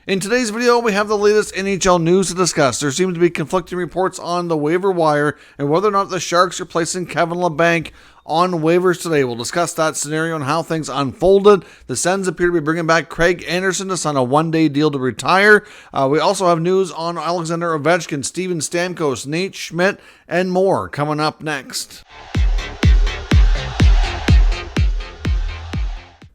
In today's video, we have the latest NHL news to discuss. There seem to be conflicting reports on the waiver wire and whether or not the Sharks are placing Kevin Labanc on waivers today. We'll discuss that scenario and how things unfolded. The Sens appear to be bringing back Craig Anderson to sign a one-day deal to retire. We also have news on Alexander Ovechkin, Steven Stamkos, Nate Schmidt, and more coming up next.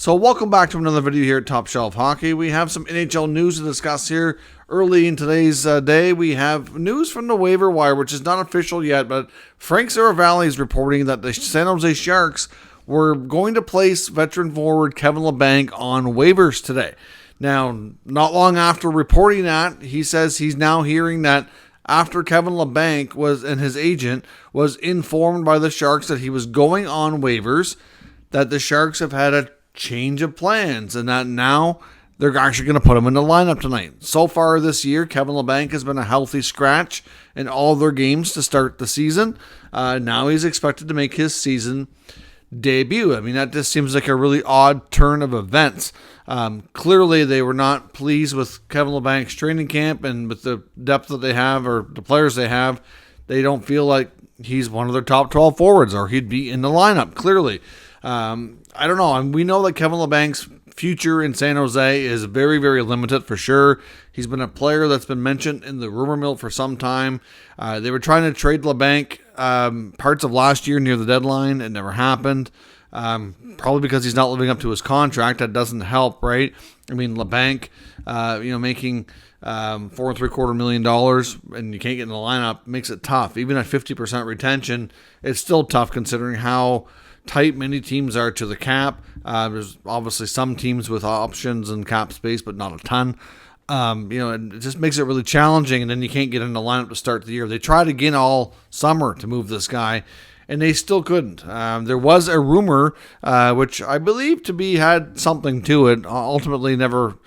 So welcome back to another video here at Top Shelf Hockey. We have some NHL news to discuss here. Early in today's day, we have news from the waiver wire, which is not official yet, but Frank Saravalli is reporting that the San Jose Sharks were going to place veteran forward Kevin Labanc on waivers today. Now, not long after reporting that, he says he's now hearing that after Kevin Labanc and his agent was informed by the Sharks that he was going on waivers, that the Sharks have had a change of plans and that now they're actually going to put him in the lineup tonight. So far this year, Kevin Labanc has been a healthy scratch in all of their games to start the season. Now he's expected to make his season debut. I mean, that just seems like a really odd turn of events. Clearly, they were not pleased with Kevin Labanc's training camp and with the depth that they have or the players they have. They don't feel like he's one of their top 12 forwards or he'd be in the lineup, clearly. I don't know. We know that Kevin Labanc's future in San Jose is very, very limited for sure. He's been a player that's been mentioned in the rumor mill for some time. They were trying to trade Labanc parts of last year near the deadline. It never happened. Probably because he's not living up to his contract. That doesn't help, right? I mean, Labanc, making $4.75 million and you can't get in the lineup makes it tough. Even at 50% retention, it's still tough considering how tight many teams are to the cap. There's obviously some teams with options and cap space, but not a ton. It just makes it really challenging, and then you can't get in the lineup to start the year. They tried again all summer to move this guy, and they still couldn't. There was a rumor, which I believe to be had something to it, ultimately never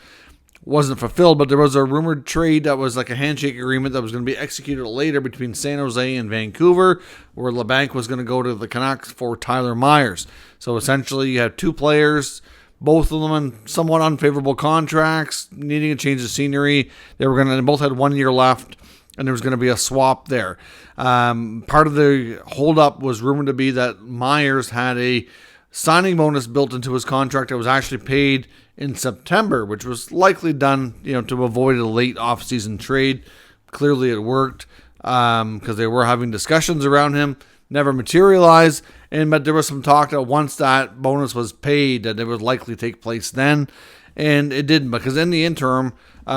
wasn't fulfilled, but there was a rumored trade that was like a handshake agreement that was going to be executed later between San Jose and Vancouver, where Labanc was going to go to the Canucks for Tyler Myers. So essentially you have two players, both of them on somewhat unfavorable contracts, needing a change of scenery. They both had 1 year left, and there was going to be a swap there. Part of the holdup was rumored to be that Myers had a signing bonus built into his contract that was actually paid in September, which was likely done, to avoid a late off-season trade. Clearly it worked because they were having discussions around him, never materialized, but there was some talk that once that bonus was paid that it would likely take place then, and it didn't, because in the interim,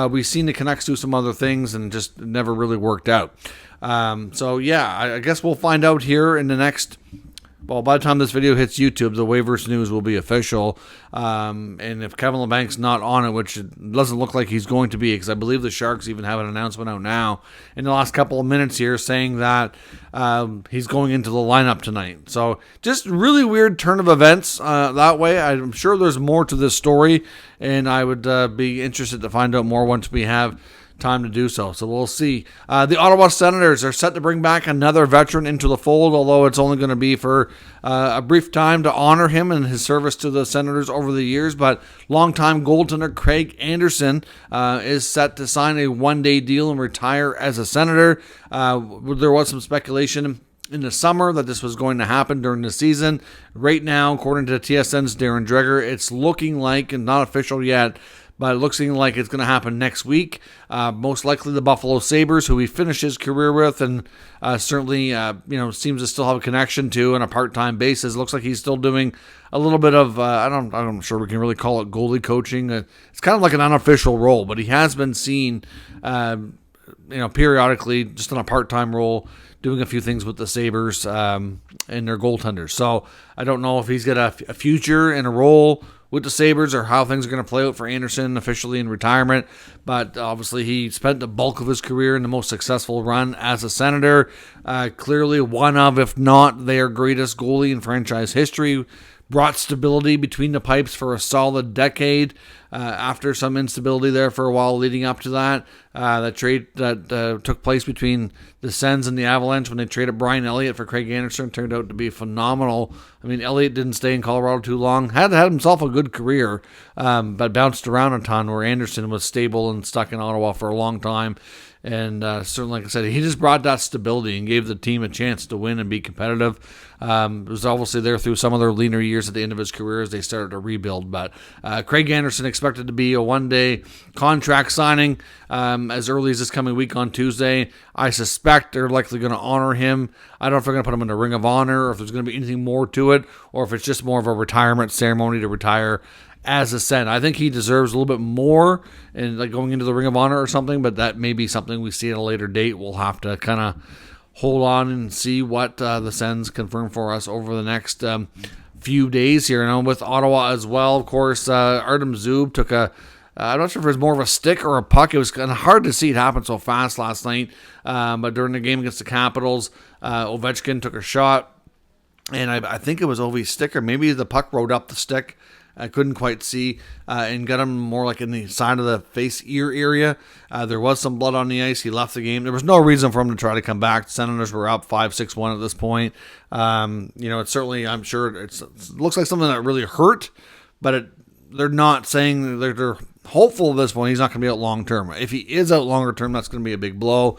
we've seen the Canucks do some other things and just never really worked out. I guess we'll find out here in the next... Well, by the time this video hits YouTube, the waivers news will be official. And if Kevin Labanc's not on it, which it doesn't look like he's going to be, because I believe the Sharks even have an announcement out now in the last couple of minutes here saying that he's going into the lineup tonight. So just really weird turn of events that way. I'm sure there's more to this story, and I would be interested to find out more once we have time to do so. So we'll see. The Ottawa Senators are set to bring back another veteran into the fold, although it's only going to be for a brief time to honor him and his service to the Senators over the years. But longtime goaltender Craig Anderson is set to sign a one-day deal and retire as a Senator. There was some speculation in the summer that this was going to happen during the season. Right now, according to TSN's Darren Dreger, it's looking like, and not official yet, but it looks like it's going to happen next week. Most likely the Buffalo Sabres, who he finished his career with and certainly seems to still have a connection to on a part-time basis. Looks like he's still doing a little bit of, I'm sure we can really call it goalie coaching. It's kind of like an unofficial role, but he has been seen, periodically just on a part-time role, doing a few things with the Sabres and their goaltenders. So I don't know if he's got a future in a role with the Sabres or how things are going to play out for Anderson officially in retirement, but obviously he spent the bulk of his career in the most successful run as a Senator. Clearly one of, if not their greatest goalie in franchise history, brought stability between the pipes for a solid decade. after some instability there for a while leading up to that. The trade that took place between the Sens and the Avalanche when they traded Brian Elliott for Craig Anderson turned out to be phenomenal. I mean, Elliott didn't stay in Colorado too long. Had himself a good career, but bounced around a ton, where Anderson was stable and stuck in Ottawa for a long time. And certainly, like I said, he just brought that stability and gave the team a chance to win and be competitive. It was obviously there through some of their leaner years at the end of his career as they started to rebuild. But Craig Anderson expected to be a one-day contract signing as early as this coming week on Tuesday. I suspect they're likely going to honor him. I don't know if they're going to put him in the Ring of Honor or if there's going to be anything more to it or if it's just more of a retirement ceremony to retire as a Sen. I think he deserves a little bit more and like going into the Ring of Honor or something, but that may be something we see at a later date. We'll have to kind of hold on and see what the Sens confirm for us over the next few days here. And with Ottawa as well, of course, Artem Zub took I'm not sure if it was more of a stick or a puck. It was kind of hard to see it happen so fast last night. But during the game against the Capitals, Ovechkin took a shot, and I think it was Ovi's stick, or maybe the puck rode up the stick. I couldn't quite see and got him more like in the side of the face-ear area. There was some blood on the ice. He left the game. There was no reason for him to try to come back. The Senators were up 5-6-1 at this point. It's certainly, I'm sure, it looks like something that really hurt, but they're not saying they're hopeful at this point he's not going to be out long-term. If he is out longer-term, that's going to be a big blow.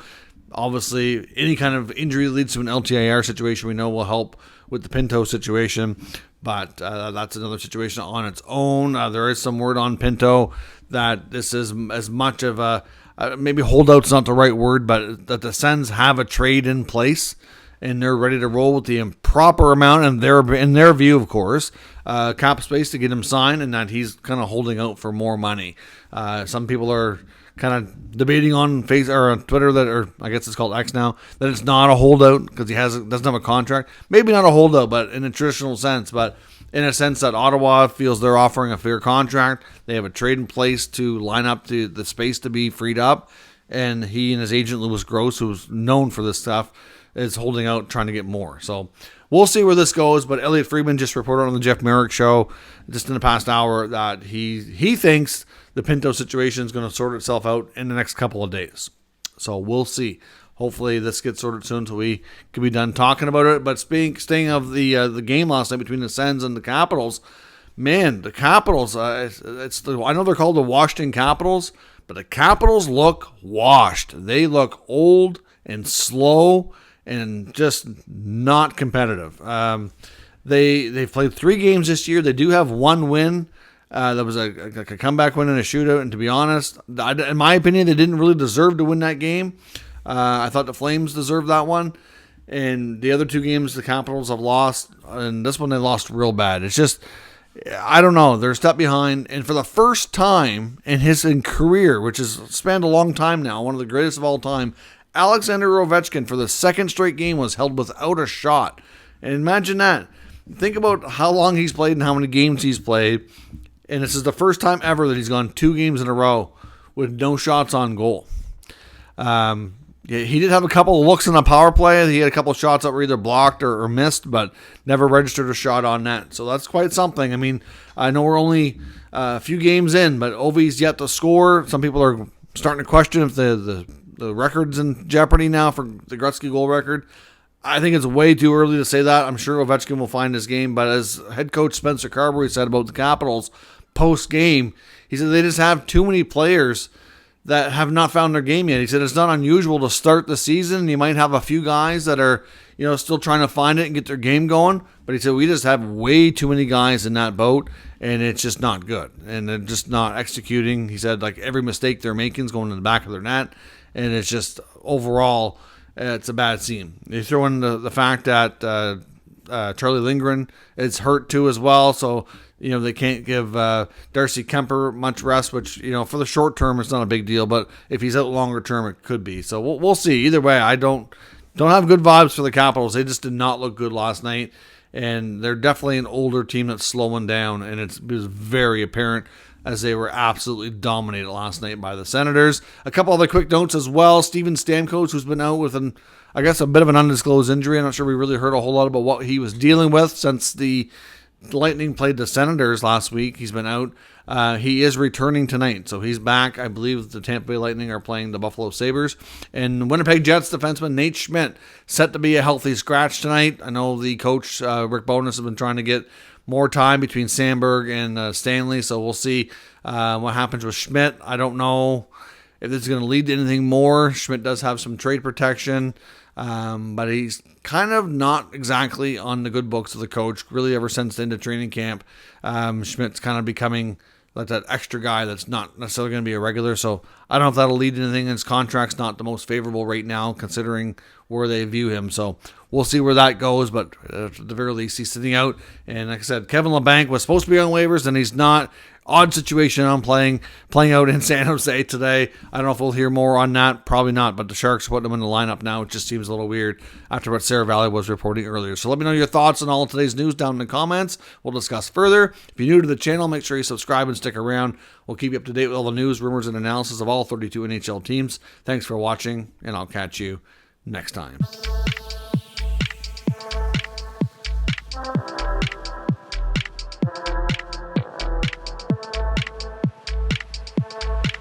Obviously, any kind of injury that leads to an LTIR situation we know will help with the Pinto situation. But that's another situation on its own. There is some word on Pinto that this is as much of a, maybe holdout's not the right word, but that the Sens have a trade in place and they're ready to roll with the improper amount, and in their view, of course, cap space to get him signed, and that he's kind of holding out for more money. Some people are kind of debating on or on Twitter or I guess it's called X now, that it's not a holdout because he doesn't have a contract. Maybe not a holdout, but in a traditional sense. But in a sense that Ottawa feels they're offering a fair contract. They have a trade in place to line up to the space to be freed up. And he and his agent, Louis Gross, who's known for this stuff, is holding out, trying to get more. So we'll see where this goes. But Elliot Friedman just reported on the Jeff Merrick show just in the past hour that he thinks the Pinto situation is going to sort itself out in the next couple of days. So we'll see. Hopefully this gets sorted soon so we can be done talking about it. But staying of the game last night between the Sens and the Capitals, man, the Capitals, I know they're called the Washington Capitals, but the Capitals look washed. They look old and slow and just not competitive. They've played 3 games this year. They do have 1 win. That was a comeback win and a shootout. And to be honest, in my opinion, they didn't really deserve to win that game. I thought the Flames deserved that one. And the other 2 games the Capitals have lost, and this one they lost real bad. It's just, I don't know. They're a step behind. And for the first time in his career, which has spanned a long time now, one of the greatest of all time, Alexander Ovechkin for the 2nd straight game was held without a shot. And imagine that. Think about how long he's played and how many games he's played. And this is the first time ever that he's gone 2 games in a row with no shots on goal. He did have a couple of looks in the power play. He had a couple of shots that were either blocked or missed, but never registered a shot on net. So that's quite something. I mean, I know we're only a few games in, but Ovi's yet to score. Some people are starting to question if the record's in jeopardy now for the Gretzky goal record. I think it's way too early to say that. I'm sure Ovechkin will find his game, but as head coach Spencer Carberry said about the Capitals post-game, he said they just have too many players that have not found their game yet. He said it's not unusual to start the season. You might have a few guys that are, still trying to find it and get their game going, but he said we just have way too many guys in that boat, and it's just not good, and they're just not executing. He said like every mistake they're making is going in the back of their net, and it's just overall it's a bad scene. You throw in the fact that Charlie Lindgren is hurt too as well, so they can't give Darcy Kemper much rest, which for the short term it's not a big deal, but if he's out longer term it could be. So we'll see. Either way, I don't have good vibes for the Capitals. They just did not look good last night, and they're definitely an older team that's slowing down, and it was very apparent as they were absolutely dominated last night by the Senators. A couple other quick notes as well. Steven Stamkos, who's been out with a bit of an undisclosed injury. I'm not sure we really heard a whole lot about what he was dealing with since the Lightning played the Senators last week. He's been out. He is returning tonight, so he's back. I believe the Tampa Bay Lightning are playing the Buffalo Sabres. And Winnipeg Jets defenseman Nate Schmidt set to be a healthy scratch tonight. I know the coach, Rick Bowness, has been trying to get more time between Sandberg and Stanley, so we'll see what happens with Schmidt. I don't know if this is going to lead to anything more. Schmidt does have some trade protection, but he's kind of not exactly on the good books of the coach, really ever since the end of training camp. Schmidt's kind of becoming like that extra guy that's not necessarily going to be a regular, so I don't know if that'll lead to anything. His contract's not the most favorable right now, considering where they view him, so we'll see where that goes, but at the very least, he's sitting out. And like I said, Kevin Labanc was supposed to be on waivers, and he's not. Odd situation on playing out in San Jose today. I don't know if we'll hear more on that. Probably not, but the Sharks put him in the lineup now. It just seems a little weird after what Sarah Valley was reporting earlier. So let me know your thoughts on all of today's news down in the comments. We'll discuss further. If you're new to the channel, make sure you subscribe and stick around. We'll keep you up to date with all the news, rumors, and analysis of all 32 NHL teams. Thanks for watching, and I'll catch you next time.